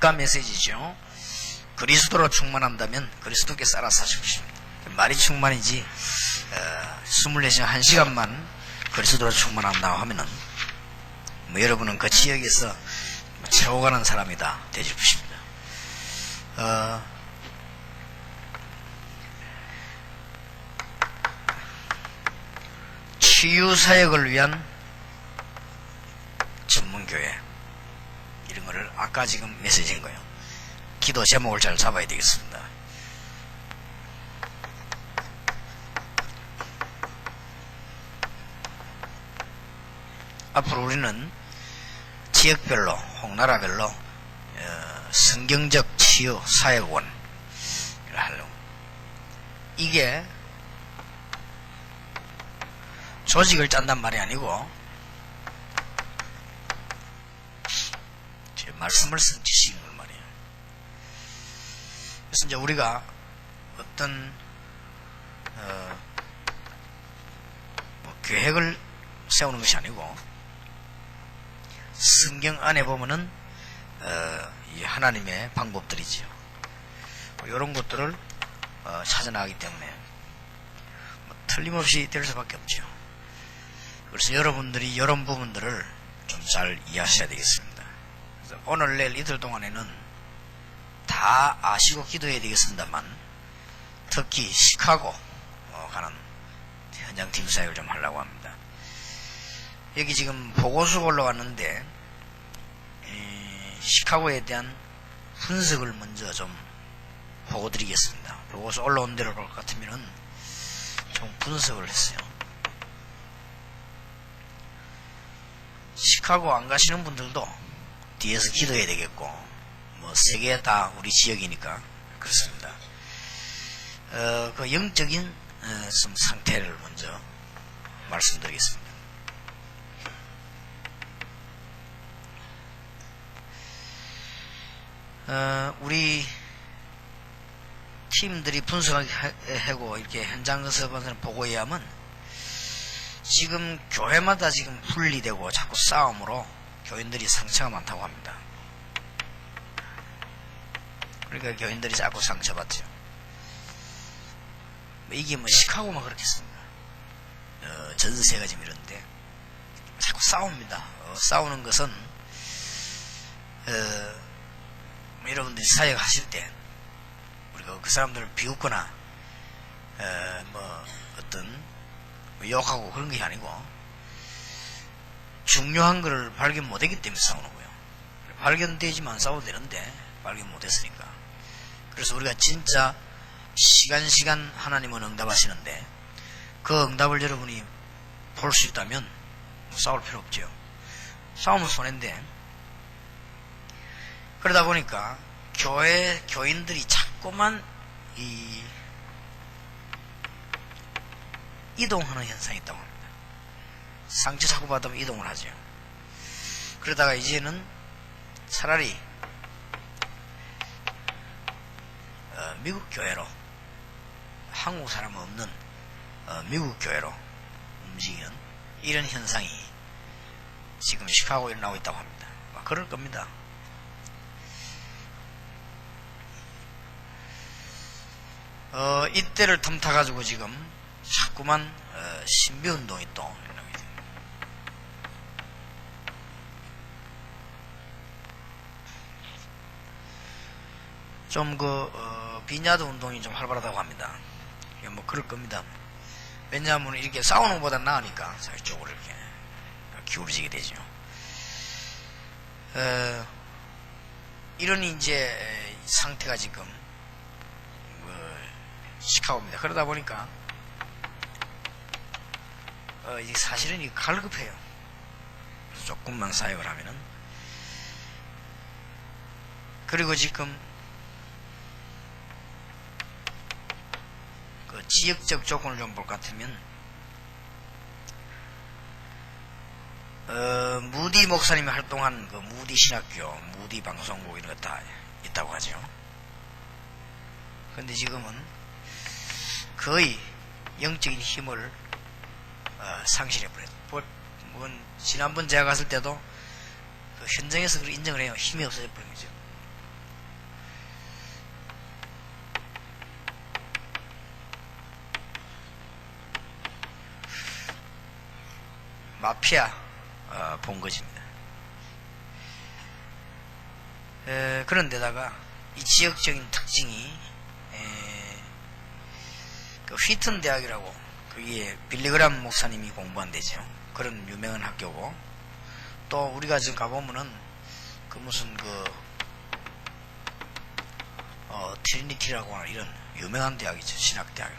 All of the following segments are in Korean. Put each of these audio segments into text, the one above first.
국가 메시지죠. 그리스도로 충만한다면 그리스도께서 알아서 하실 것입니다. 말이 충만이지 24시간 1시간만 그리스도로 충만한다고 하면은 여러분은 그 지역에서 채워가는 사람이다 되실 것입니다. 치유사역을 위한 전문교회, 이런 거를 아까 지금 메시지인 거예요. 기도 제목을 잘 잡아야 되겠습니다. 앞으로 우리는 지역별로, 홍나라별로 성경적 치유 사역원을 하려고. 이게 조직을 짠단 말이 아니고 제 말씀을 쓴 지식인 말이에요. 그래서 이제 우리가 어떤 계획을 세우는 것이 아니고 성경 안에 보면은 이 하나님의 방법들이지요. 이런 것들을 찾아나가기 때문에 틀림없이 될 수밖에 없죠. 그래서 여러분들이 이런 부분들을 좀 잘 이해하셔야 되겠습니다. 그래서 오늘 내일 이틀 동안에는 다 아시고 기도해야 되겠습니다만, 특히 시카고 가는 현장팀 사역을 좀 하려고 합니다. 여기 지금 보고서가 올라왔는데 시카고에 대한 분석을 먼저 좀 보고 드리겠습니다. 보고서 올라온 대로 볼 것 같으면은 좀 분석을 했어요. 시카고 안 가시는 분들도 뒤에서 기도해야 되겠고, 뭐 세 개 다 우리 지역이니까 그렇습니다. 그 영적인 좀 상태를 먼저 말씀드리겠습니다. 우리 팀들이 분석하고 이렇게 현장에서 보고에 의하면 지금 교회마다 지금 분리되고 자꾸 싸움으로 교인들이 상처가 많다고 합니다. 그러니까 교인들이 자꾸 상처받죠. 이게 뭐 시카고만 그렇겠습니다. 전 세계가 지금 이런데 자꾸 싸웁니다. 싸우는 것은 여러분들이 사역하실 때 우리가 그 사람들을 비웃거나 뭐 어떤 욕하고 그런 게 아니고 중요한 것을 발견 못했기 때문에 싸우는 거예요. 발견되지만 싸워도 되는데 발견 못했으니까. 그래서 우리가 진짜 시간 하나님은 응답하시는데 그 응답을 여러분이 볼 수 있다면 싸울 필요 없죠. 싸우면 손해인데, 그러다 보니까 교인들이 자꾸만 이동하는 현상이 있다고 합니다. 상처 자꾸 받으면 이동을 하죠. 그러다가 이제는 차라리 미국 교회로, 한국 사람 없는 미국 교회로 움직이는 이런 현상이 지금 시카고에 일어나고 있다고 합니다. 그럴 겁니다. 이때를 틈타가지고 지금 자꾸만 신비운동이 또 일어나고 있습니다. 좀 비냐드 운동이 좀 활발하다고 합니다. 뭐 그럴 겁니다. 왜냐하면 이렇게 싸우는 것보다 나으니까 이쪽으로 이렇게 기울어지게 되죠. 이런 이제 상태가 지금 시카고입니다. 그러다 보니까 사실은 이 갈급해요. 조금만 사역을 하면은. 그리고 지금 그 지역적 조건을 좀 볼 것 같으면 무디 목사님이 활동한 그 무디 신학교, 무디 방송국 이런 거 다 있다고 하죠. 근데 지금은 거의 영적인 힘을 상실해버렸어요. 지난번 제가 갔을 때도 그 현장에서 그걸 인정을 해요. 힘이 없어져 버린 거죠. 마피아 본거지입니다. 그런데다가 이 지역적인 특징이 그 휘튼 대학이라고 그게 빌리그람 목사님이 공부한 데죠. 그런 유명한 학교고, 또 우리가 지금 가보면은 그 무슨 트리니티라고 하는 이런 유명한 대학이죠. 신학대학.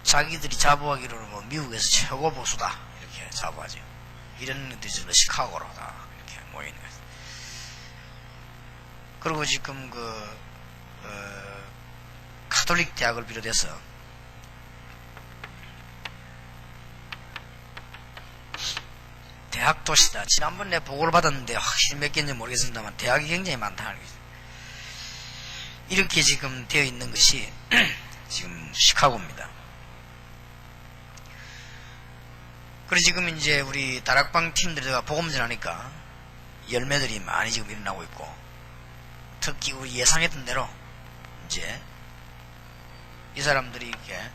자기들이 자부하기로는 뭐 미국에서 최고 보수다 이렇게 자부하죠. 이런 것들이 지금 시카고로다 이렇게 모여있는 거죠. 그리고 지금 가톨릭 대학을 비롯해서 대학 도시다. 지난번 내 보고를 받았는데 확실히 몇 개인지 모르겠습니다만 대학이 굉장히 많다는 거죠. 이렇게 지금 되어 있는 것이 지금 시카고입니다. 그래서 지금 이제 우리 다락방 팀들이 복음전 하니까 열매들이 많이 지금 일어나고 있고, 특히 우리 예상했던 대로 이제 이 사람들이 이렇게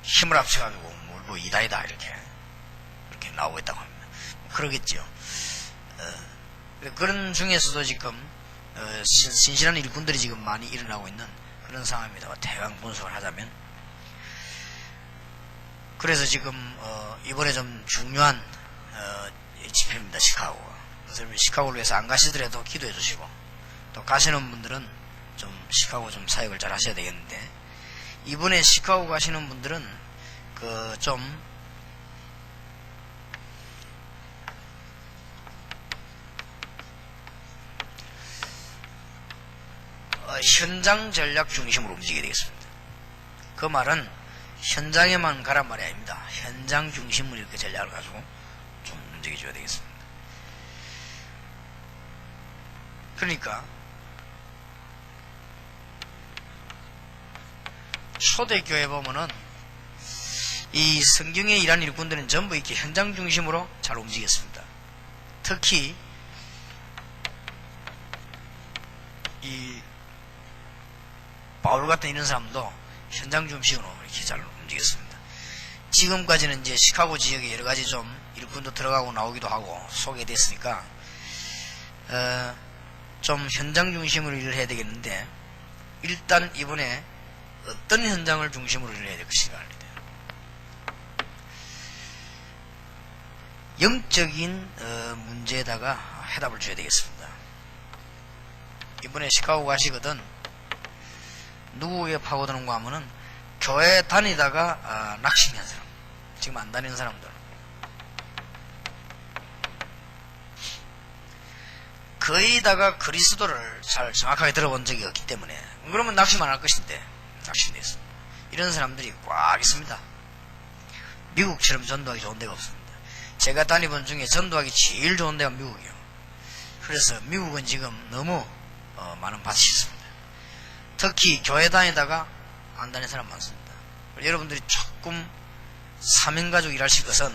힘을 합쳐가지고 뭐 이다이다 이렇게 나오고 있다고 합니다. 그러겠죠. 그런 중에서도 지금 신실한 일꾼들이 지금 많이 일어나고 있는 그런 상황입니다. 대강 분석을 하자면, 그래서 지금 이번에 좀 중요한 집회입니다. 시카고가. 그래서 시카고를 위해서 안 가시더라도 기도해 주시고, 또 가시는 분들은 좀 시카고 좀 사역을 잘 하셔야 되겠는데, 이번에 시카고 가시는 분들은 좀 현장 전략 중심으로 움직여야 되겠습니다. 그 말은 현장에만 가란 말이 아닙니다. 현장 중심으로 이렇게 전략을 가지고 좀 움직여줘야 되겠습니다. 그러니까 초대교회 보면은 이 성경에 일하는 일꾼들은 전부 이렇게 현장 중심으로 잘 움직였습니다. 특히 이 바울 같은 이런 사람도 현장 중심으로 이렇게 잘 움직였습니다. 지금까지는 이제 시카고 지역에 여러 가지 좀 일꾼도 들어가고 나오기도 하고 소개됐으니까 좀 현장 중심으로 일을 해야 되겠는데, 일단 이번에 어떤 현장을 중심으로 일을 해야 될 것인가 합니다. 영적인 문제에다가 해답을 줘야 되겠습니다. 이번에 시카고 가시거든 누구에게 파고드는가 하면은 교회 다니다가 낙심한 사람, 지금 안 다니는 사람들, 거의다가 그리스도를 잘 정확하게 들어본 적이 없기 때문에, 그러면 낙심 안 할 것인데 낙심됐어. 이런 사람들이 꽉 있습니다. 미국처럼 전도하기 좋은 데가 없습니다. 제가 다니본 중에 전도하기 제일 좋은 데가 미국이에요. 그래서 미국은 지금 너무 많은 밭이 있습니다. 특히 교회 다니다가 안 다니는 사람 많습니다. 여러분들이 조금 사명가족 일하실 것은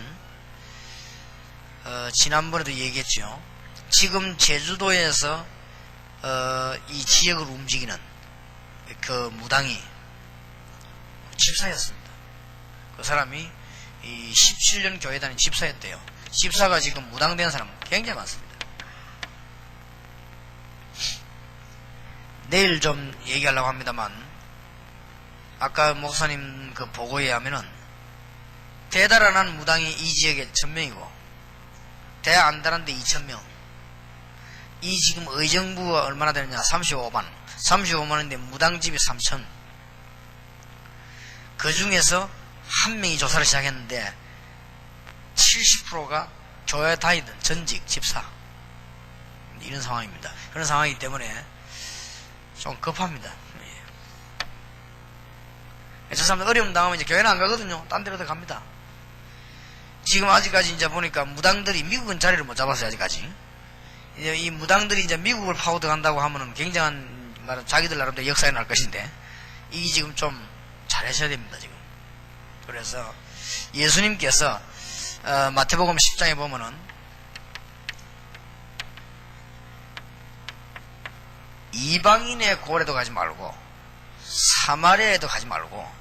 지난번에도 얘기했죠. 지금 제주도에서 이 지역을 움직이는 그 무당이 집사였습니다. 그 사람이 이 17년 교회 다닌 집사였대요. 집사가 지금 무당된 사람 굉장히 많습니다. 내일 좀 얘기하려고 합니다만, 아까 목사님 그 보고에 하면은 대달아난 무당이 이 지역에 1000명이고 대 안 달았는데 2000명. 이 지금 의정부가 얼마나 되느냐? 35만인데 무당집이 3000. 그 중에서 한 명이 조사를 시작했는데 70%가 교회 다니던 전직 집사, 이런 상황입니다. 그런 상황이기 때문에 좀 급합니다. 저 사람들 어려움 당하면 이제 교회는 안 가거든요. 딴 데로 갑니다. 지금 아직까지 이제 보니까 무당들이 미국은 자리를 못 잡았어요. 아직까지. 이제 이 무당들이 이제 미국을 파고들 간다고 하면은 굉장한 말은 자기들 나름대로 역사에 날 것인데, 이 지금 좀 잘하셔야 됩니다. 지금. 그래서 예수님께서 마태복음 10장에 보면은 이방인의 고래도 가지 말고 사마리아에도 가지 말고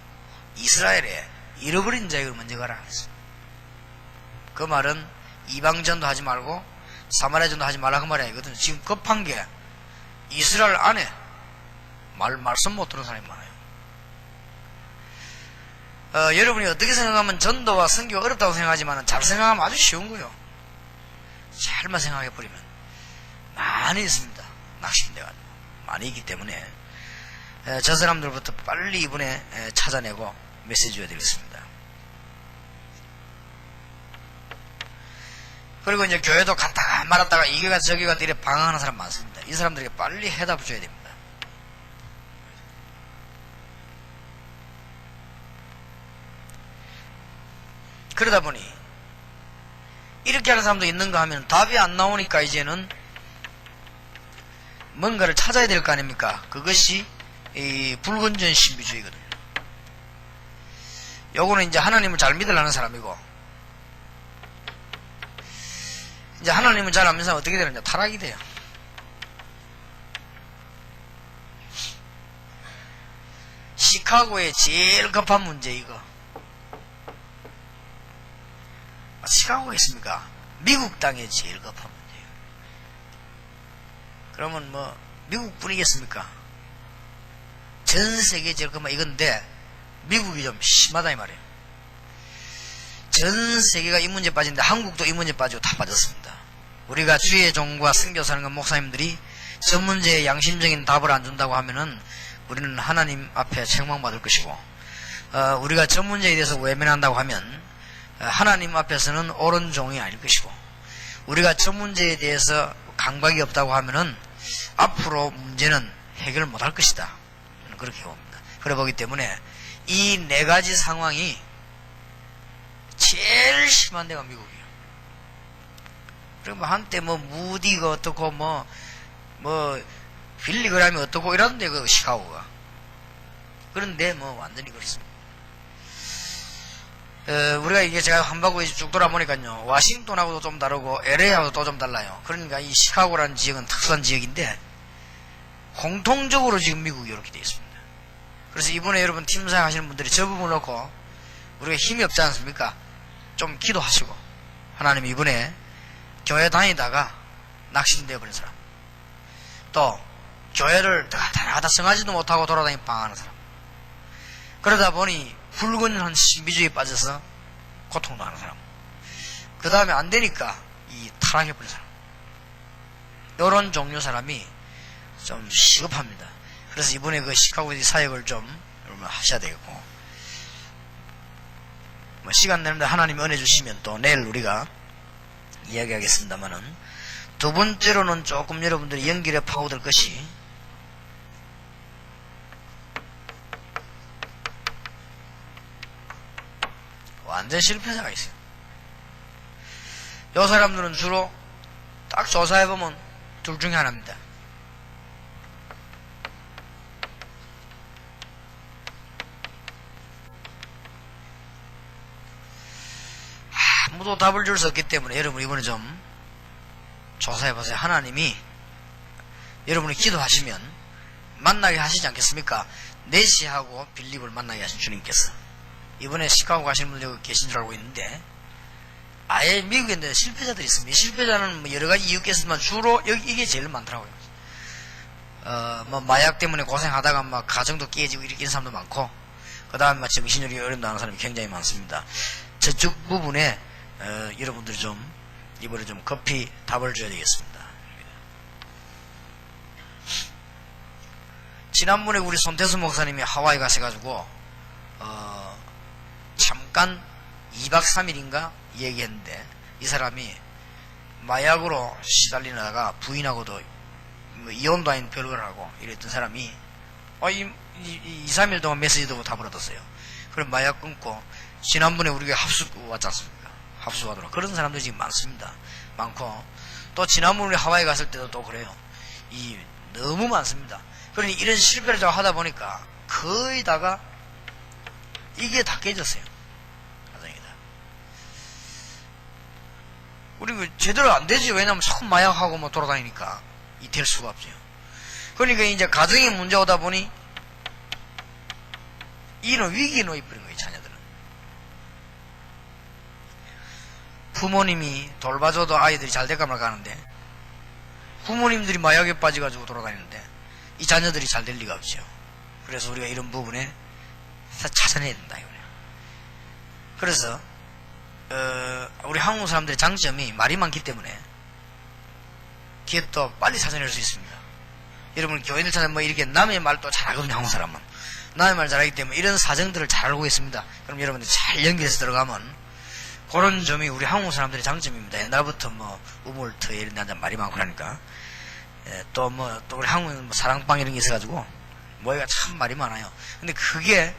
이스라엘에 잃어버린 자에게 먼저 가라 했어요. 그 말은 이방전도 하지 말고 사마리아전도 하지 말라 그 말이 아니거든요. 지금 급한 게 이스라엘 안에 말씀 못 들은 사람이 많아요. 여러분이 어떻게 생각하면 전도와 선교가 어렵다고 생각하지만 잘 생각하면 아주 쉬운 거예요. 잘만 생각해버리면 많이 있습니다. 낙심돼가 많이 있기 때문에 저 사람들부터 빨리 이번에 찾아내고 메시지 줘야 되겠습니다. 그리고 이제 교회도 갔다가 말았다가 이게 가서 저기 가서 이렇게 방황하는 사람 많습니다. 이 사람들에게 빨리 해답을 줘야 됩니다. 그러다 보니 이렇게 하는 사람도 있는가 하면 답이 안 나오니까 이제는 뭔가를 찾아야 될 거 아닙니까? 그것이 이 불건전 신비주의거든요. 요거는 이제 하나님을 잘 믿으려는 사람이고, 이제 하나님을 잘 안 믿는 사람은 어떻게 되느냐? 타락이 돼요. 시카고의 제일 급한 문제 이거. 시카고가 있습니까? 미국 땅의 제일 급한 문제예요. 그러면 뭐 미국뿐이겠습니까? 전 세계 제일 급한 이건데 미국이 좀 심하다 이 말이에요. 전 세계가 이 문제에 빠진데 한국도 이 문제에 빠지고 다 빠졌습니다. 우리가 주의 종과 선교사님과 목사님들이 저 문제에 양심적인 답을 안 준다고 하면은 우리는 하나님 앞에 책망받을 것이고, 우리가 저 문제에 대해서 외면한다고 하면 하나님 앞에서는 옳은 종이 아닐 것이고, 우리가 저 문제에 대해서 강박이 없다고 하면은 앞으로 문제는 해결을 못할 것이다. 그렇게 봅니다. 그래 보기 때문에 이 네 가지 상황이 제일 심한 데가 미국이에요. 그리고 한때 뭐 무디가 어떻고 뭐 빌리그램이 어떻고 이러던데 그 시카고가. 그런데 뭐 완전히 그렇습니다. 우리가 이게 제가 한바구니 쭉 돌아보니까요, 워싱턴하고도 좀 다르고 LA하고도 또 좀 달라요. 그러니까 이 시카고라는 지역은 특수한 지역인데 공통적으로 지금 미국이 이렇게 되어 있습니다. 그래서 이번에 여러분 팀사역 하시는 분들이 저 부분 놓고 우리가 힘이 없지 않습니까? 좀 기도하시고, 하나님 이번에 교회 다니다가 낙심되어 버린 사람, 또 교회를 다나다 성하지도 못하고 돌아다니는 방황하는 사람, 그러다 보니 불건전한 신비주의에 빠져서 고통도 하는 사람, 그 다음에 안 되니까 이 타락해버린 사람, 이런 종류 사람이 좀 시급합니다. 그래서 이번에 그 시카고 사역을 좀 여러분 하셔야 되겠고, 뭐 시간 내는데 하나님이 은혜 주시면 또 내일 우리가 이야기하겠습니다만은, 두 번째로는 조금 여러분들이 연결해 파고들 것이 완전 실패자가 있어요. 이 사람들은 주로 딱 조사해보면 둘 중에 하나입니다. 아무도 답을 줄 수 없기 때문에 여러분 이번에 좀 조사해보세요. 하나님이 여러분이 기도하시면 만나게 하시지 않겠습니까? 네시하고 빌립을 만나게 하신 주님께서. 이번에 시카고 가시는 분들 계신 줄 알고 있는데, 아예 미국에 실패자들이 있습니다. 이 실패자는 뭐 여러 가지 이유겠지만 주로 이게 제일 많더라고요. 뭐 마약 때문에 고생하다가 막 가정도 깨지고 이렇게 있는 사람도 많고, 그 다음에 막 정신력이 어렵다는 사람이 굉장히 많습니다. 저쪽 부분에 여러분들이 좀 이번에 좀 급히 답을 줘야 되겠습니다. 지난번에 우리 손태수 목사님이 하와이 가셔가지고 잠깐 2박 3일인가 얘기했는데, 이 사람이 마약으로 시달리다가 부인하고도 이혼도 아닌 별걸 하고 이랬던 사람이 2, 3일 동안 메시지도 답을 얻었어요. 그럼 마약 끊고 지난번에 우리가 합수 왔지 않습니까? 합수 하도록. 그런 사람들이 지금 많습니다. 많고, 또 지난번에 우리 하와이 갔을 때도 또 그래요. 너무 많습니다. 그러니 이런 실패를 좀 하다 보니까 거의 다가 이게 다 깨졌어요. 가정이다. 우리 제대로 안 되지. 왜냐면 자꾸 마약하고 뭐 돌아다니니까 이 될 수가 없어요. 그러니까 이제 가정에 문제 오다 보니 이런 위기에 놓여버린 거예요, 자녀들은. 부모님이 돌봐줘도 아이들이 잘 될까 말까 하는데, 부모님들이 마약에 빠져가지고 돌아다니는데 이 자녀들이 잘 될 리가 없죠. 그래서 우리가 이런 부분에 찾아내야 된다 이거예요. 그래서 우리 한국 사람들의 장점이 말이 많기 때문에 기업도 빨리 찾아낼 수 있습니다. 여러분 교인들 찾아 뭐 이렇게 남의 말도 잘하거든요. 한국 사람은 남의 말 잘하기 때문에 이런 사정들을 잘 알고 있습니다. 그럼 여러분들 잘 연결해서 들어가면 그런 점이 우리 한국 사람들의 장점입니다. 옛날부터 뭐 우물터 이런 데 말이 많고 그러니까 또 우리 한국은 뭐 사랑방 이런 게 있어가지고 뭐가 참 말이 많아요. 근데 그게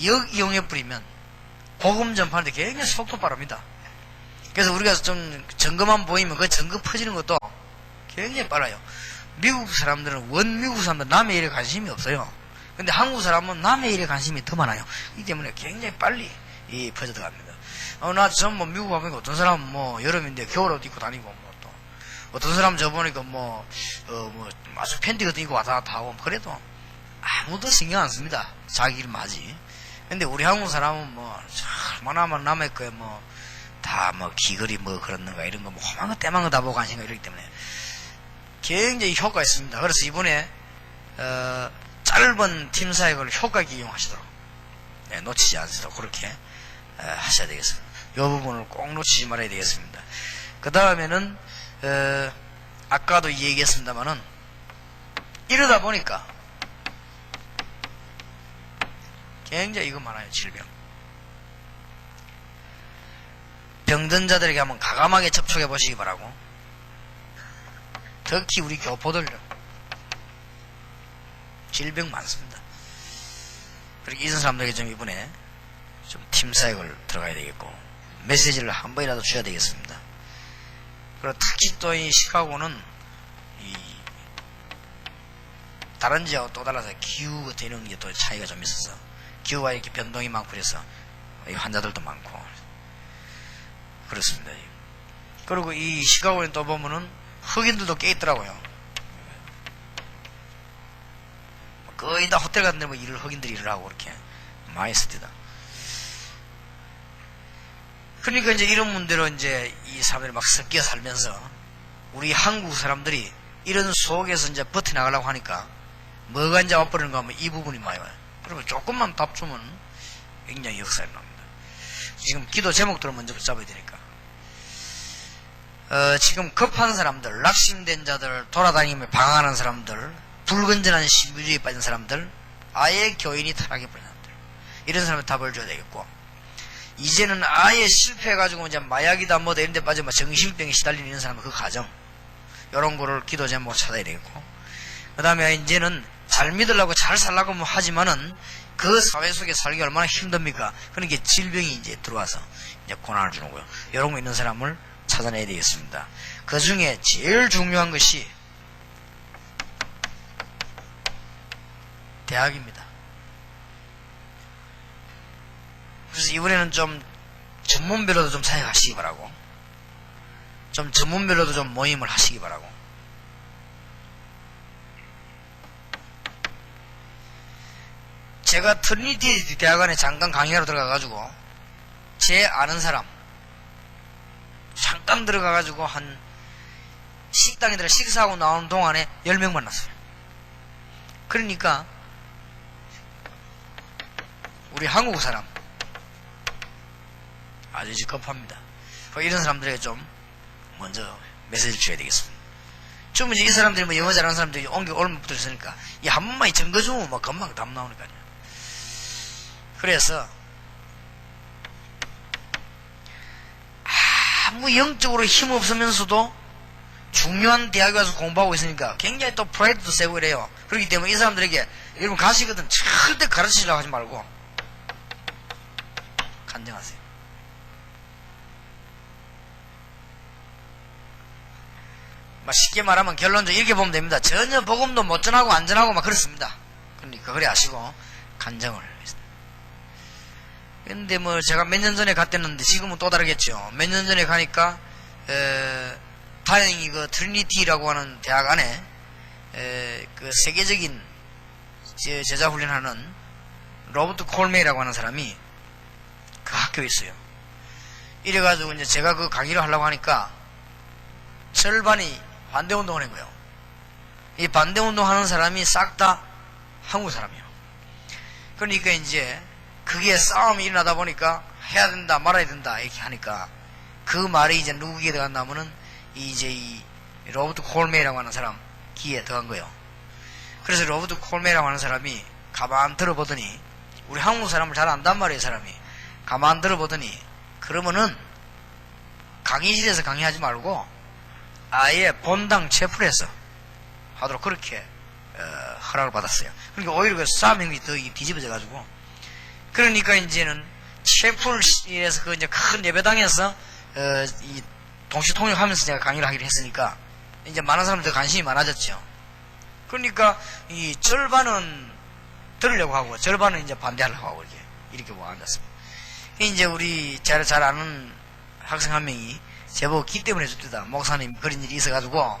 역이용해 버리면 복음 전파하는데 굉장히 속도 빠릅니다. 그래서 우리가 좀 증거만 보이면 그 증거 퍼지는 것도 굉장히 빨라요. 미국 사람들은 원미국 사람들은 남의 일에 관심이 없어요. 근데 한국 사람은 남의 일에 관심이 더 많아요. 이 때문에 굉장히 빨리 퍼져들어갑니다. 전 뭐 미국 가보니까 어떤 사람은 뭐 여름인데 겨울옷 입고 다니고 뭐 또 어떤 사람은 저 보니까 아주 팬티 같은 거 입고 왔다 갔다 하고 그래도 아무도 신경 안 씁니다. 자기 일만 하지. 근데 우리 한국 사람은 얼마나 남의 거에 다 귀걸이 그렇는가 이런 거 험한 거 때만 거 다 보고 관심가 이러기 때문에 굉장히 효과가 있습니다. 그래서 이번에 짧은 팀 사역을 효과 있게 이용하시도록 놓치지 않도록 그렇게 하셔야 되겠습니다. 이 부분을 꼭 놓치지 말아야 되겠습니다. 그 다음에는 아까도 얘기했습니다만은 이러다 보니까 굉장히 이거 많아요. 질병. 병든 자들에게 한번 가감하게 접촉해 보시기 바라고. 특히 우리 교포들 질병 많습니다. 그리고 이런 사람들에게 좀 이번에 좀 팀 사역을 들어가야 되겠고 메시지를 한 번이라도 줘야 되겠습니다. 그리고 특히 또 이 시카고는 다른 지역하고 또 달라서 기후 같은 이런 게 또 차이가 좀 있어서 기후가 이렇게 변동이 많고 그래서 환자들도 많고 그렇습니다. 그리고 이 시카고에 또 보면은 흑인들도 꽤 있더라고요. 거의 다 호텔 같은 데 일을 흑인들이 일을 하고 그렇게 많이 있습니다. 그러니까 이제 이런 문제로 이제 이 사람들이 막 섞여 살면서 우리 한국 사람들이 이런 속에서 이제 버텨나가려고 하니까 뭐가 이제 와버리는가 하면 이 부분이 많이 와요. 그리고 조금만 답 주면 굉장히 역사에 납니다. 지금 기도 제목들을 먼저 붙잡아야 되니까. 지금 급한 사람들, 낙심된 자들, 돌아다니며 방황하는 사람들, 불건전한 신부주의에 빠진 사람들, 아예 교인이 타락해버린 사람들, 이런 사람한테 답을 줘야 되겠고, 이제는 아예 실패해가지고 이제 마약이다 뭐다 이런 데 빠져 정신병에 시달리는 이런 사람은 그 가정, 이런 거를 기도 제목으로 찾아야 되겠고, 그 다음에 이제는 잘 믿으려고 잘 살라고 하지만은 그 사회 속에 살기 얼마나 힘듭니까? 그러니까 질병이 이제 들어와서 이제 고난을 주는 거예요. 이런 거 있는 사람을 찾아내야 되겠습니다. 그 중에 제일 중요한 것이 대학입니다. 그래서 이번에는 좀 전문별로도 좀 사역하시기 바라고, 좀 전문별로도 좀 모임을 하시기 바라고. 제가 트리니티 대학원에 잠깐 강의하러 들어가가지고 제 아는 사람 잠깐 들어가가지고 한 식당에 들어 식사하고 나오는 동안에 10명 만났어요. 그러니까 우리 한국 사람 아주 급합니다. 이런 사람들에게 좀 먼저 메시지를 줘야 되겠습니다. 좀 이제 이 사람들이 뭐 영어 잘하는 사람들이 옮겨 얼마 붙어 있으니까 이 한 번만 증거 주면 막 금방 답 나오니까요. 그래서 아무 영적으로 힘 없으면서도 중요한 대학에 가서 공부하고 있으니까 굉장히 또 프라이드도 세고 이래요. 그렇기 때문에 이 사람들에게 여러분 가시거든 절대 가르치려고 하지 말고 간증하세요. 쉽게 말하면 결론적으로 이렇게 보면 됩니다. 전혀 복음도 못 전하고 안 전하고 막 그렇습니다. 그러니까 그래 하시고 간증을 했습니다. 근데 제가 몇 년 전에 갔댔는데 지금은 또 다르겠죠. 몇 년 전에 가니까 다행히 그 트리니티라고 하는 대학 안에 그 세계적인 제자 훈련하는 로버트 콜메이라고 하는 사람이 그 학교에 있어요. 이래가지고 이제 제가 그 강의를 하려고 하니까 절반이 반대운동을 한 거예요. 이 반대운동 하는 사람이 싹 다 한국 사람이에요. 그러니까 이제 그게 싸움이 일어나다 보니까 해야 된다 말아야 된다 이렇게 하니까 그 말이 이제 누구 귀에 들어갔냐면은 이제 이 로버트 콜메이라고 하는 사람 귀에 들어간 거예요. 그래서 로버트 콜메이라고 하는 사람이 가만 들어보더니 우리 한국 사람을 잘 안단 말이에요. 사람이 가만 들어보더니 그러면은 강의실에서 강의하지 말고 아예 본당 체플에서 하도록 그렇게 허락을 받았어요. 그러니까 오히려 그 싸움이 더 뒤집어져 가지고 그러니까 이제는 체플실에서 그 이제 큰 예배당에서 이 동시 통역하면서 제가 강의를 하기로 했으니까 이제 많은 사람들 관심이 많아졌죠. 그러니까 이 절반은 들으려고 하고 절반은 이제 반대하려고 하고 이렇게 뭐 앉았습니다. 이제 우리 잘 아는 학생 한 명이 제보고 기 때문에 줬다. 목사님 그런 일이 있어가지고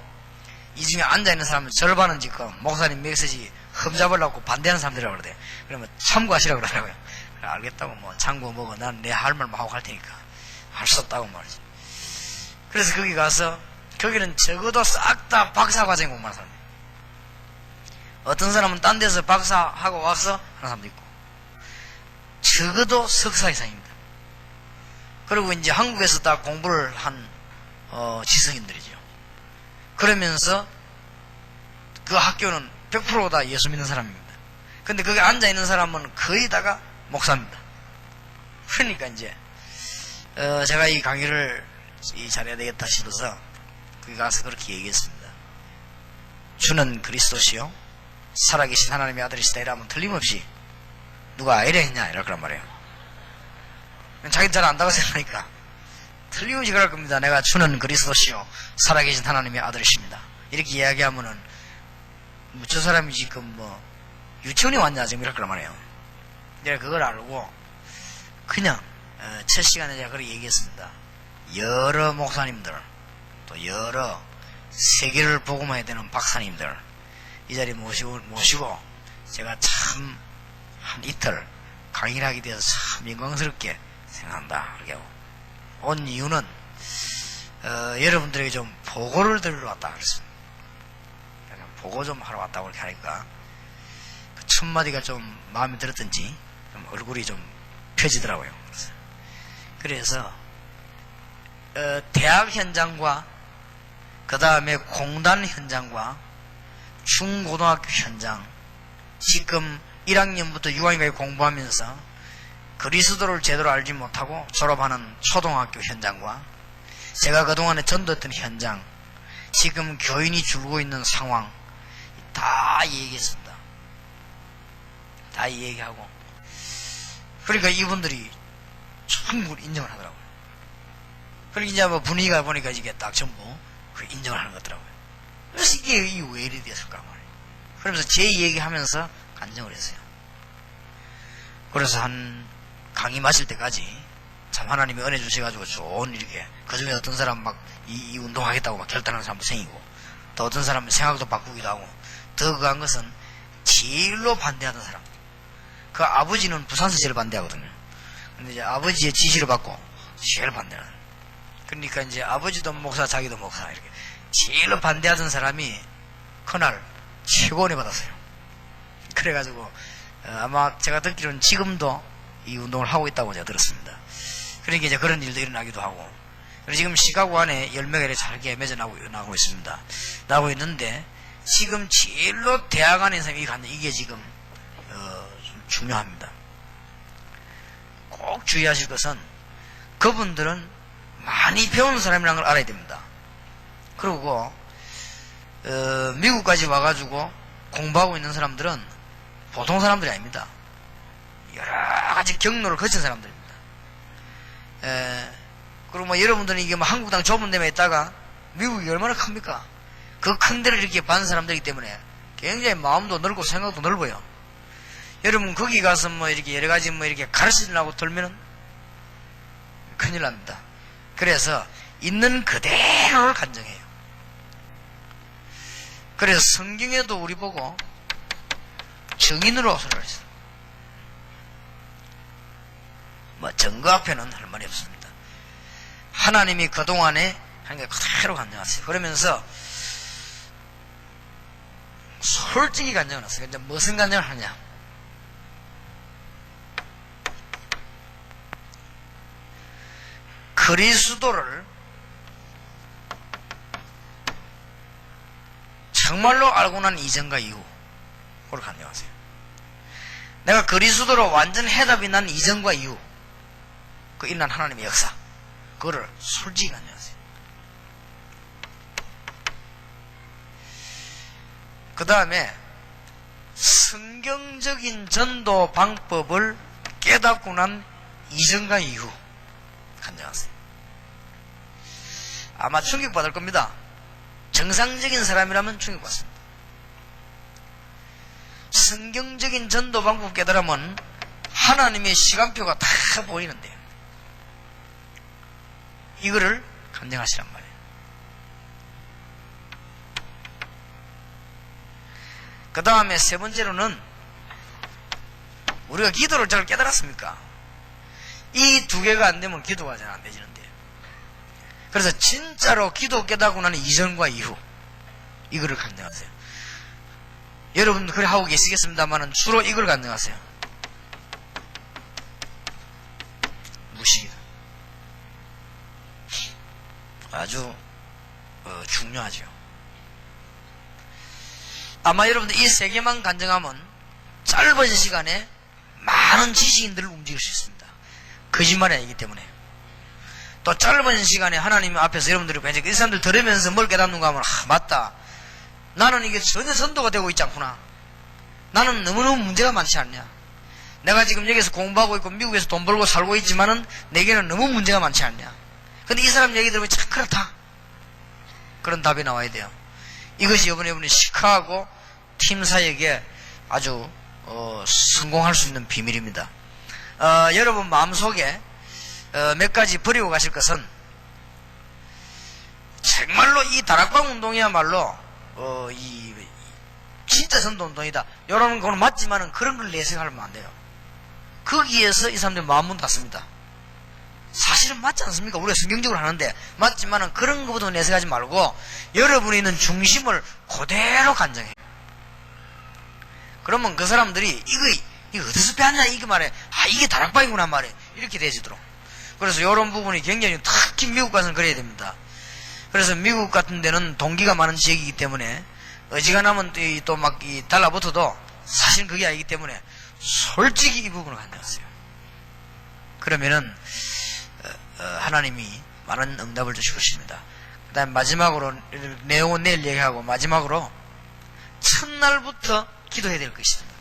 이 중에 앉아있는 사람은 절반은 지금 목사님 메시지 흠잡으려고 반대하는 사람들이라고 그러대. 그러면 참고하시라고 그러더라고요. 그래, 알겠다고 뭐 참고 뭐고 난 내 할 말만 하고 할 테니까 할 수 없다고 말이지. 그래서 거기 가서 거기는 적어도 싹 다 박사과정 공부하는 사람들. 어떤 사람은 딴 데서 박사하고 와서 하는 사람도 있고 적어도 석사 이상입니다. 그리고 이제 한국에서 다 공부를 한 지성인들이죠. 그러면서 그 학교는 100% 다 예수 믿는 사람입니다. 근데 거기 앉아있는 사람은 거의 다가 목사입니다. 그러니까 이제 제가 이 강의를 잘해야 되겠다 싶어서 거기 가서 그렇게 얘기했습니다. 주는 그리스도시요 살아계신 하나님의 아들이시다 이러면 틀림없이 누가 이래 했냐 이럴 거란 말이에요. 자기는 잘 안다고 생각하니까 틀림없이 그럴 겁니다. 내가 주는 그리스도시요 살아계신 하나님의 아들이십니다. 이렇게 이야기하면은 뭐 저 사람이 지금 뭐 유치원에 왔냐 지금 이럴 거란 말이에요. 내가 그걸 알고 그냥 첫 시간에 제가 그렇게 얘기했습니다. 여러 목사님들 또 여러 세계를 복음해야 되는 박사님들 이 자리에 모시고 제가 참 한 이틀 강의를 하게 되어서 참 영광스럽게 생각한다. 이렇게 하고 온 이유는 여러분들에게 좀 보고를 들으러 왔다 그랬습니다. 보고 좀 하러 왔다고 이렇게 하니까 그 첫 마디가 좀 마음에 들었던지 좀 얼굴이 좀 펴지더라고요. 그래서 대학 현장과 그 다음에 공단 현장과 중고등학교 현장 지금 1학년부터 6학년까지 공부하면서 그리스도를 제대로 알지 못하고 졸업하는 초등학교 현장과 제가 그동안에 전도했던 현장 지금 교인이 줄고 있는 상황 다 얘기했습니다. 다 얘기하고 그러니까 이분들이 전부 인정을 하더라고요. 그러니까 이제 뭐 분위기가 보니까 이게 딱 전부 그 인정을 하는 거더라고요. 그래서 이게 왜 이리 됐을까 말이에요. 그러면서 제 얘기하면서 간증을 했어요. 그래서 한 강의 마칠 때까지 참 하나님이 은혜 주셔가지고 좋은 이렇게 그중에 어떤 사람 막 이 운동하겠다고 막 결단하는 사람도 생기고 또 어떤 사람은 생각도 바꾸기도 하고 더 그한 것은 제일로 반대하던 사람 그 아버지는 부산서 제일 반대하거든요. 근데 이제 아버지의 지시를 받고 제일 반대하는 그러니까 이제 아버지도 목사 자기도 목사 이렇게 제일로 반대하던 사람이 그날 최고 은혜 받았어요. 그래가지고 아마 제가 듣기로는 지금도 이 운동을 하고 있다고 제가 들었습니다. 그러니까 이제 그런 일도 일어나기도 하고 그리고 지금 시카고 안에 10명이 잘게 맺어 나오고 있습니다. 나오고 있는데 지금 제일로 대학 안에서 이게 지금 좀 중요합니다. 꼭 주의하실 것은 그분들은 많이 배우는 사람이라는 걸 알아야 됩니다. 그리고 미국까지 와가지고 공부하고 있는 사람들은 보통 사람들이 아닙니다. 여러 가지 경로를 거친 사람들입니다. 그리고 뭐 여러분들은 이게 뭐 한국 땅 좁은 데만 있다가 미국이 얼마나 큽니까? 그 큰 데를 이렇게 받는 사람들이기 때문에 굉장히 마음도 넓고 생각도 넓어요. 여러분 거기 가서 뭐 이렇게 여러 가지 뭐 이렇게 가르치려고 들면은 큰일 납니다. 그래서 있는 그대로를 간증해요. 그래서 성경에도 우리 보고 증인으로 서를 했어요. 뭐 증거 앞에는 할 말이 없습니다. 하나님이 그동안에 한 게 그대로 간증하세요. 그러면서 솔직히 간증을 하세요. 이제 무슨 간증을 하냐? 그리스도를 정말로 알고 난 이전과 이후, 그걸 간증하세요. 내가 그리스도로 완전 해답이 난 이전과 이후, 그 일어난 하나님의 역사, 그거를 솔직히 간증하세요. 그 다음에 성경적인 전도 방법을 깨닫고 난 이전과 이후 간증하세요. 아마 충격받을 겁니다. 정상적인 사람이라면 충격받습니다. 성경적인 전도 방법 깨달으면 하나님의 시간표가 다 보이는데요. 이거를 간증하시란 말이에요. 그 다음에 세 번째로는 우리가 기도를 잘 깨달았습니까? 이 두 개가 안 되면 기도가 잘 안 되지는데, 그래서 진짜로 기도 깨닫고 나는 이전과 이후 이거를 간증하세요. 여러분도 그래 하고 계시겠습니다만은 주로 이걸 간증하세요. 무식이다. 아주 중요하죠. 아마 여러분들 이 세 개만 간증하면 짧은 시간에 많은 지식인들을 움직일 수 있습니다. 거짓말이 아니기 때문에. 또 짧은 시간에 하나님 앞에서 여러분들이 이 사람들 들으면서 뭘 깨닫는가 하면, 맞다, 나는 이게 전혀 전도가 되고 있지 않구나, 나는 너무너무 문제가 많지 않냐, 내가 지금 여기서 공부하고 있고 미국에서 돈 벌고 살고 있지만은 내게는 너무 문제가 많지 않냐, 근데 이 사람 얘기 들으면 참 그렇다, 그런 답이 나와야 돼요. 이것이 이번에 시카고 팀 사역에 아주 성공할 수 있는 비밀입니다. 여러분 마음속에 몇 가지 버리고 가실 것은, 정말로 이 다락방 운동이야말로 이 진짜 전도 운동이다, 이런 거는 맞지만은 그런 걸 내색하면 안 돼요. 거기에서 이 사람들이 마음문 닫습니다. 사실은 맞지 않습니까? 우리가 성경적으로 하는데 맞지만은 그런 것부터 내색하지 말고 여러분이 있는 중심을 그대로 간증해요. 그러면 그 사람들이 이거 어디서 배웠냐 이거 말해, 이게 다락방이구나 말해, 이렇게 되지도록. 그래서 이런 부분이 굉장히, 특히 미국 가서는 그래야 됩니다. 그래서 미국 같은 데는 동기가 많은 지역이기 때문에 어지간하면 또 막 달라붙어도 사실 그게 아니기 때문에 솔직히 이 부분을 간증하세요. 그러면은 하나님이 많은 응답을 주실 것입니다. 그 다음 마지막으로, 내용은 내일 얘기하고, 마지막으로 첫날부터 기도해야 될 것입니다.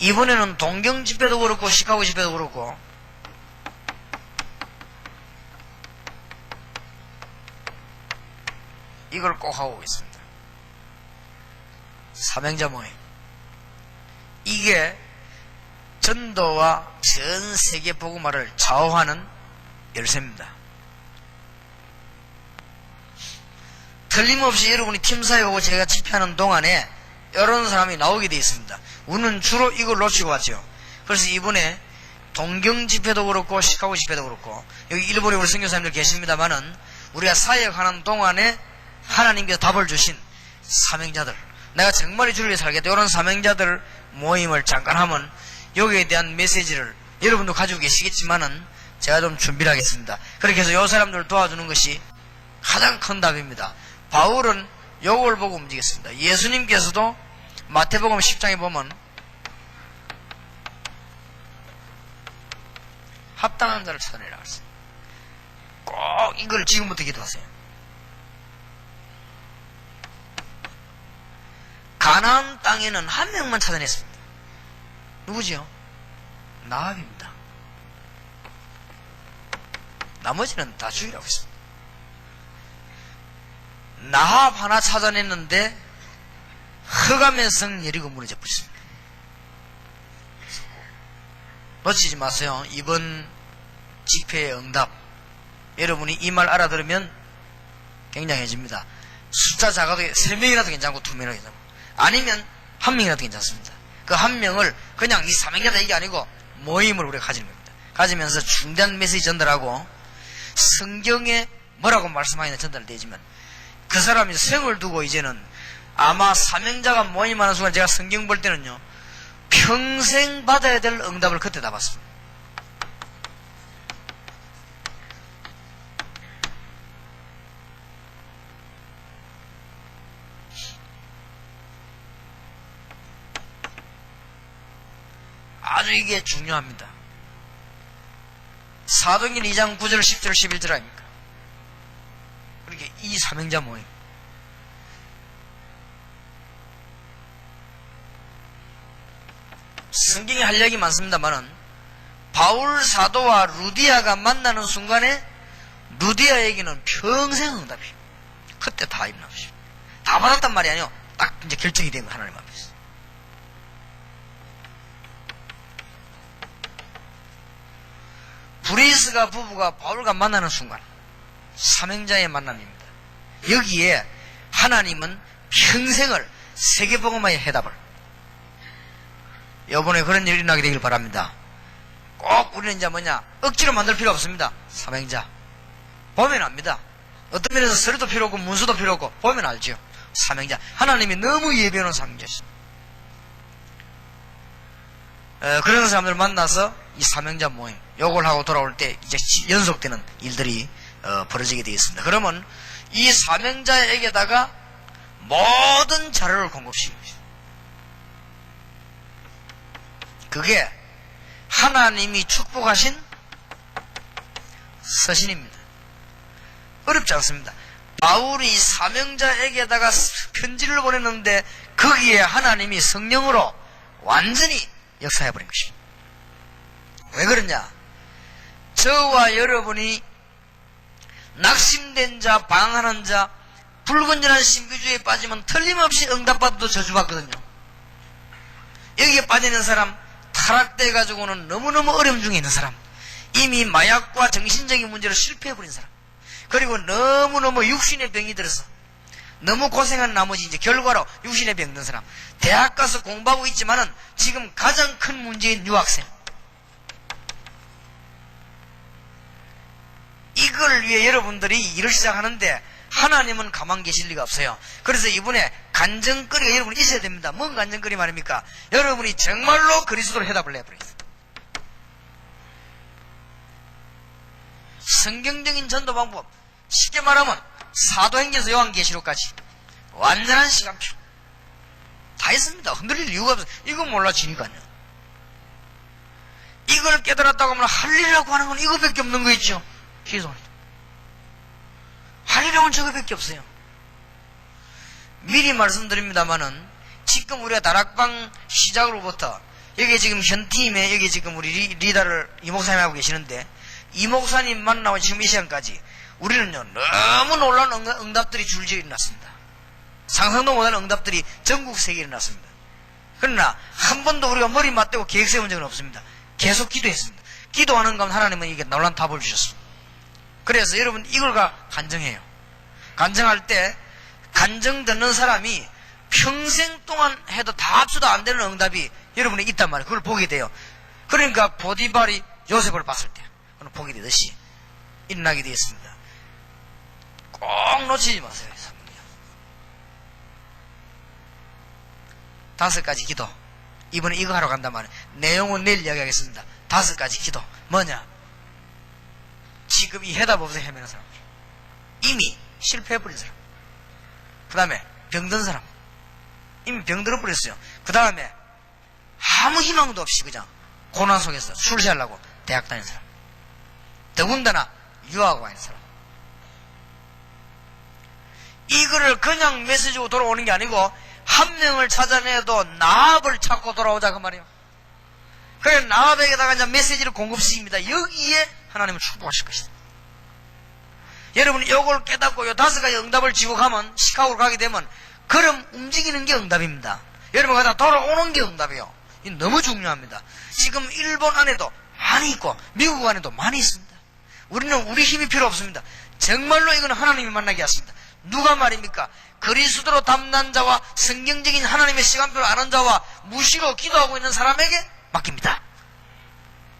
이번에는 동경 집회도 그렇고 시카고 집회도 그렇고 이걸 꼭 하고 오겠습니다. 사명자 모임, 이게 전도와 전 세계 복음화를 좌우하는 열쇠입니다. 틀림없이 여러분이 팀사역하고 제가 집회하는 동안에 이런 사람이 나오게 되어 있습니다. 우리는 주로 이걸 놓치고 왔죠. 그래서 이번에 동경 집회도 그렇고 시카고 집회도 그렇고, 여기 일본에 우리 선교사님들 계십니다만은 우리가 사역하는 동안에 하나님께서 답을 주신 사명자들, 내가 정말 이 주를 위해 살겠다, 이런 사명자들 모임을 잠깐 하면 여기에 대한 메시지를 여러분도 가지고 계시겠지만은 제가 좀 준비를 하겠습니다. 그렇게 해서 이 사람들을 도와주는 것이 가장 큰 답입니다. 바울은 요걸 보고 움직였습니다. 예수님께서도 마태복음 10장에 보면 합당한 자를 찾아내라 그랬어요. 꼭 이걸 지금부터 기도하세요. 가나안 땅에는 한 명만 찾아냈습니다. 누구지요? 나합입니다. 나머지는 다 죽이라고 했습니다. 나합 하나 찾아냈는데 흑암의 성 여리고 무너져 버렸습니다. 놓치지 마세요. 이번 집회의 응답, 여러분이 이 말 알아들으면 굉장해집니다. 숫자 작아도 3명이라도 괜찮고 2명이라도 괜찮고, 아니면 1명이라도 괜찮습니다. 그 1명을 그냥 이 사명자다 이게 아니고 모임을 우리가 가지는 겁니다. 가지면서 중대한 메시지 전달하고 성경에 뭐라고 말씀하기는 전달되지만 그 사람이 생을 두고 이제는 아마 사명자가 모임하는 순간 제가 성경 볼 때는요 평생 받아야 될 응답을 그때 다 받습니다. 아주 이게 중요합니다. 사도행전 2장 9절 10절 11절 아닙니까? 그렇게 이 사명자 모임 성경에 할 얘기 많습니다만은 바울 사도와 루디아가 만나는 순간에 루디아에게는 평생 응답이에요. 그때 다 임납시오. 다 받았단 말이 아니요. 딱 이제 결정이 된 거 하나님 앞에서. 브리스가 부부가 바울과 만나는 순간 사명자의 만남입니다. 여기에 하나님은 평생을 세계복음화의 해답을 이번에 그런 일이 일어나게 되길 바랍니다. 꼭 우리는 이제 뭐냐 억지로 만들 필요 없습니다. 사명자 보면 압니다. 어떤 면에서 서류도 필요 없고 문서도 필요 없고 보면 알죠. 사명자 하나님이 너무 예배하는 사명자였습니다. 그런 사람들 만나서 이 사명자 모임 요걸 하고 돌아올 때 이제 연속되는 일들이 벌어지게 되겠습니다. 그러면 이 사명자에게다가 모든 자료를 공급시킵니다. 그게 하나님이 축복하신 서신입니다. 어렵지 않습니다. 바울이 사명자에게다가 편지를 보냈는데 거기에 하나님이 성령으로 완전히 역사해버린 것입니다. 왜 그러냐? 저와 여러분이 낙심된 자, 방황하는 자, 불건전한 신비주의에 빠지면 틀림없이 응답받아도 저주받거든요. 여기에 빠지는 사람, 타락돼가지고는 너무너무 어려움 중에 있는 사람, 이미 마약과 정신적인 문제로 실패해버린 사람, 그리고 너무너무 육신의 병이 들어서 너무 고생한 나머지 이제 결과로 육신의 병 든 사람, 대학 가서 공부하고 있지만은 지금 가장 큰 문제인 유학생, 이걸 위해 여러분들이 일을 시작하는데 하나님은 가만 계실 리가 없어요. 그래서 이번에 간증거리가 여러분이 있어야 됩니다. 뭔 간증거리 말입니까? 여러분이 정말로 그리스도로 해답을 내버렸어요. 성경적인 전도 방법, 쉽게 말하면 사도행전에서 요한계시록까지 완전한 시간표 다 있습니다. 흔들릴 이유가 없어요. 이거 몰라지니까요. 이걸 깨달았다고 하면 할 일이라고 하는 건 이거밖에 없는 거 있죠. 기도합니다. 할 일은 저거밖에 없어요. 미리 말씀드립니다만은 지금 우리가 다락방 시작으로부터 여기 지금 현 팀에 여기 지금 우리 리더를 이 목사님 하고 계시는데 이 목사님 만나고 지금 이 시간까지 우리는요 너무 놀라운 응답들이 줄줄이 일어났습니다. 상상도 못하는 응답들이 전국 세계에 일어났습니다. 그러나 한 번도 우리가 머리 맞대고 계획 세운 적은 없습니다. 계속 기도했습니다. 기도하는 가운데 하나님은 이게 놀라운 답을 주셨습니다. 그래서 여러분 이걸 간증해요. 간증할 때 간증 듣는 사람이 평생 동안 해도 다 합쳐도 안 되는 응답이 여러분이 있단 말이에요. 그걸 보게 돼요. 그러니까 보디발이 요셉을 봤을 때 그는 보게 되듯이 일어나게 되었습니다. 꼭 놓치지 마세요. 5가지 기도. 이번에 이거 하러 간단 말이에요. 내용은 내일 이야기하겠습니다. 5가지 기도. 뭐냐? 지금 이 해답 없이 헤매는 사람, 이미 실패해버린 사람, 그 다음에 병든 사람, 이미 병들어버렸어요. 그 다음에 아무 희망도 없이 그냥 고난 속에서 출세하려고 대학 다니는 사람, 더군다나 유학하고 다니는 사람. 이거를 그냥 메시지로 돌아오는 게 아니고 한 명을 찾아내도 나합을 찾고 돌아오자 그 말이에요. 그래 나합에게다가 이제 메시지를 공급시킵니다. 여기에 하나님은 축복하실 것이다. 여러분 이걸 깨닫고 요 5가지 응답을 지고 가면 시카고로 가게 되면 그럼 움직이는 게 응답입니다. 여러분 가다 돌아오는 게 응답이에요. 이 너무 중요합니다. 지금 일본 안에도 많이 있고 미국 안에도 많이 있습니다. 우리는 우리 힘이 필요 없습니다. 정말로 이건 하나님이 만나게 하십니다. 누가 말입니까? 그리스도로 담난 자와 성경적인 하나님의 시간표를 아는 자와 무시로 기도하고 있는 사람에게 맡깁니다.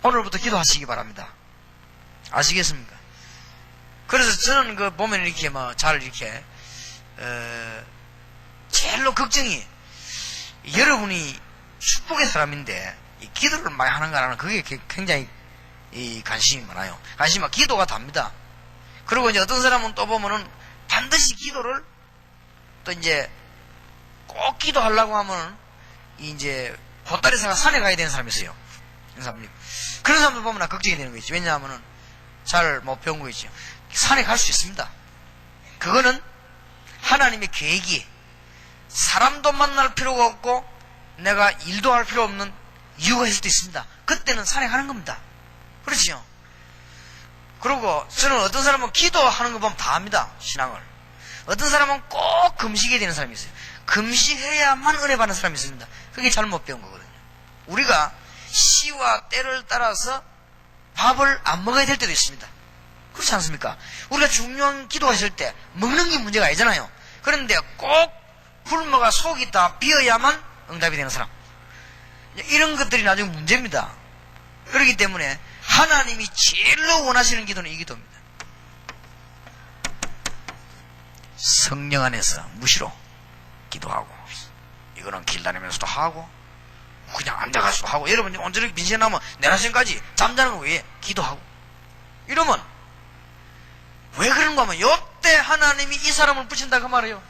오늘부터 기도하시기 바랍니다. 아시겠습니까? 그래서 저는 그 보면 이렇게 뭐 잘 이렇게 제일로 걱정이 여러분이 축복의 사람인데 이 기도를 많이 하는가 안 하는 그게 굉장히 이 관심이 많아요. 관심이 많아. 기도가 답니다. 그리고 이제 어떤 사람은 또 보면은 반드시 기도를 또 이제 꼭 기도하려고 하면 이제 보따리사가 산에 가야 되는 사람이 있어요. 그런 사람들 보면 걱정이 되는 거죠. 왜냐하면은 잘 못 배운 거 있죠. 산에 갈 수 있습니다. 그거는 하나님의 계획이 사람도 만날 필요가 없고 내가 일도 할 필요 없는 이유가 있을 수도 있습니다. 그때는 산에 가는 겁니다. 그렇죠? 그리고 저는 어떤 사람은 기도하는 거 보면 다 합니다. 신앙을. 어떤 사람은 꼭 금식해야 되는 사람이 있어요. 금식해야만 은혜 받는 사람이 있습니다. 그게 잘못 배운 거거든요. 우리가 시와 때를 따라서 밥을 안 먹어야 될 때도 있습니다. 그렇지 않습니까? 우리가 중요한 기도하실 때 먹는 게 문제가 아니잖아요. 그런데 꼭 굶어가 속이 다 비어야만 응답이 되는 사람. 이런 것들이 나중에 문제입니다. 그렇기 때문에 하나님이 제일로 원하시는 기도는 이 기도입니다. 성령 안에서 무시로 기도하고, 이거는 길 다니면서도 하고 그냥 앉아가지고 하고, 여러분 온전히 빈시에 나면 내라시까지 잠자는 거 외에 기도하고 이러면 왜 그런가 하면 요때 하나님이 이 사람을 붙인다 그 말이에요.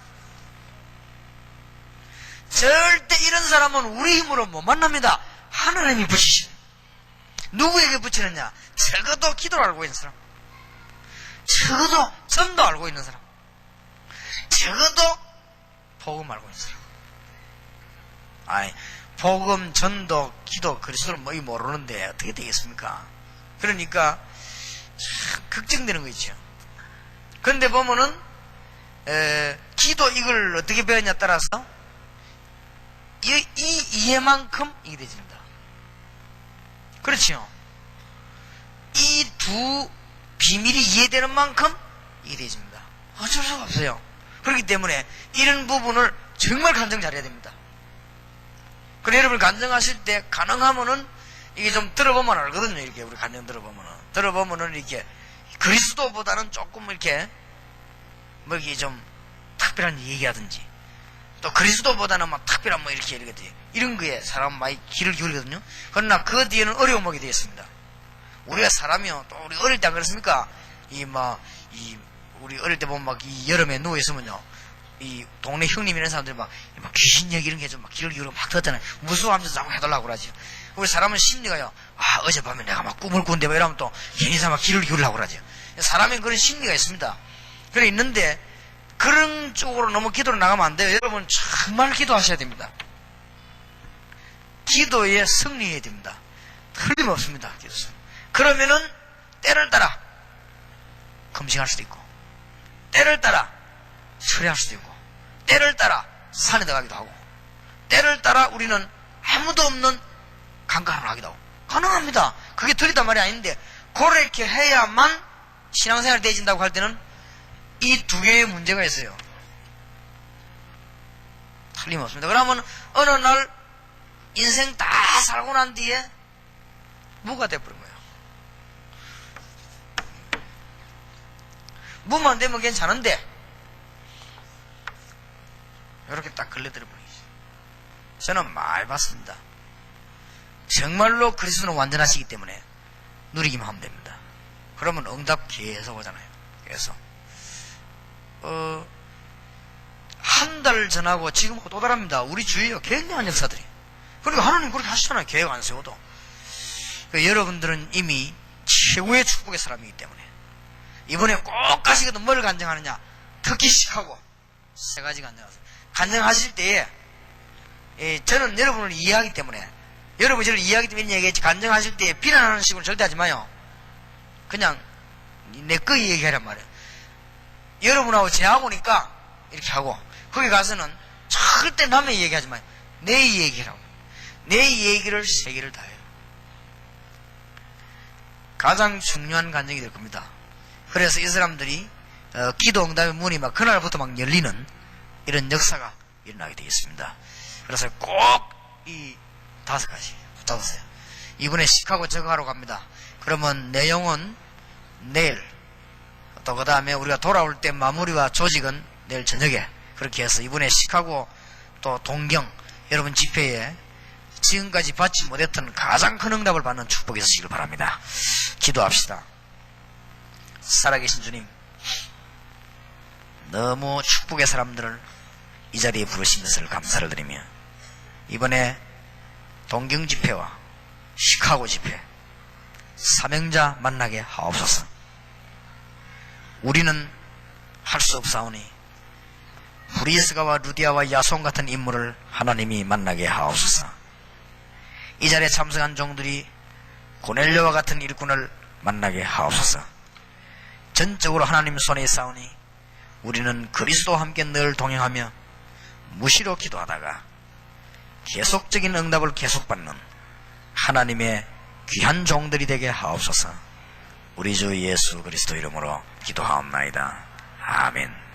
절대 이런 사람은 우리 힘으로 못 만납니다. 하나님이 붙이시는. 누구에게 붙이느냐? 적어도 기도를 알고 있는 사람, 적어도 전도 알고 있는 사람, 적어도 복음 알고 있는 사람. 아니, 복음, 전도, 기도, 그리스도를 뭐 모르는데 어떻게 되겠습니까? 그러니까 참 걱정되는 거 있죠. 그런데 보면은 기도 이걸 어떻게 배웠냐에 따라서 이 이해만큼 이게 되집니다. 그렇죠? 이 두 비밀이 이해되는 만큼 이게 되집니다. 어쩔 수가 없어요. 그렇기 때문에 이런 부분을 정말 간증 잘해야 됩니다. 그래, 여러분 간증하실 때 가능하면은 이게 좀 들어보면 알거든요. 이렇게 우리 간증 들어보면은 이렇게 그리스도보다는 조금 이렇게 뭐 이게 좀 특별한 얘기하든지, 또 그리스도보다는 막 특별한 뭐 이렇게 이런 거에 사람 많이 귀를 기울이거든요. 그러나 그 뒤에는 어려움 오게 되었습니다. 우리가 사람이요, 또 우리 어릴 때 안 그렇습니까? 우리 어릴 때 보면 막 이 여름에 누워 있으면요, 이 동네 형님 이런 사람들이 막 귀신 얘기 이런 게 좀 막 귀를 기울이고 막 듣잖아요. 무서워하면서 자꾸 해달라고 그러죠. 우리 사람은 심리가요, 어젯밤에 내가 막 꿈을 꾼데 뭐 이러면 또 괜히 막 귀를 기울이려고 그러죠. 사람엔 그런 심리가 있습니다. 그래 있는데 그런 쪽으로 너무 기도로 나가면 안 돼요. 여러분 정말 기도하셔야 됩니다. 기도에 승리해야 됩니다. 틀림없습니다. 그러면은 때를 따라 금식할 수도 있고, 때를 따라 철회할 수도 있고, 때를 따라 산에 들어가기도 하고, 때를 따라 우리는 아무도 없는 강간을 하기도 하고 가능합니다. 그게 틀리단 말이 아닌데, 그렇게 해야만 신앙생활이 되어진다고 할 때는 이 두 개의 문제가 있어요. 틀림없습니다. 그러면 어느 날 인생 다 살고 난 뒤에 무가 돼버린 거예요. 무만 되면 괜찮은데 이렇게 딱 걸려들어 버리죠. 저는 많이 봤습니다. 정말로 그리스도는 완전하시기 때문에 누리기만 하면 됩니다. 그러면 응답 계속 오잖아요. 그래서 한 달 전하고 지금하고 또 다릅니다. 우리 주위에 굉장한 역사들이. 그러니까 하나님 그렇게 하시잖아요. 계획 안 세워도. 그러니까 여러분들은 이미 최고의 축복의 사람이기 때문에 이번에 꼭 가시거든 뭘 간증하느냐? 특기식하고 세 가지 간증하세요. 간증하실 때에 저는 여러분을 이해하기 때문에, 여러분이 저를 이해하기 때문에 얘기했지, 간증하실 때에 비난하는 식으로 절대 하지 마요. 그냥 내 거 얘기하란 말이에요. 여러분하고 제하고니까 이렇게 하고, 거기 가서는 절대 남의 얘기하지 마요. 내 얘기라고. 내 얘기를 세 개를 다 해요. 가장 중요한 간증이 될 겁니다. 그래서 이 사람들이 기도 응답의 문이 막 그날부터 막 열리는 이런 역사가 일어나게 되겠습니다. 그래서 꼭 이 5가지 붙잡으세요. 이번에 시카고 저거하러 갑니다. 그러면 내용은 내일, 또 그 다음에 우리가 돌아올 때 마무리와 조직은 내일 저녁에, 그렇게 해서 이번에 시카고 또 동경 여러분 집회에 지금까지 받지 못했던 가장 큰 응답을 받는 축복이 있으시길 바랍니다. 기도합시다. 살아계신 주님, 너무 축복의 사람들을 이 자리에 부르신 것을 감사를 드리며, 이번에 동경 집회와 시카고 집회 사명자 만나게 하옵소서. 우리는 할 수 없사오니 브리스가와 루디아와 야손 같은 인물을 하나님이 만나게 하옵소서. 이 자리에 참석한 종들이 고넬료와 같은 일꾼을 만나게 하옵소서. 전적으로 하나님 손에 있사오니 우리는 그리스도와 함께 늘 동행하며 무시로 기도하다가 계속적인 응답을 계속받는 하나님의 귀한 종들이 되게 하옵소서. 우리 주 예수 그리스도 이름으로 기도하옵나이다. 아멘.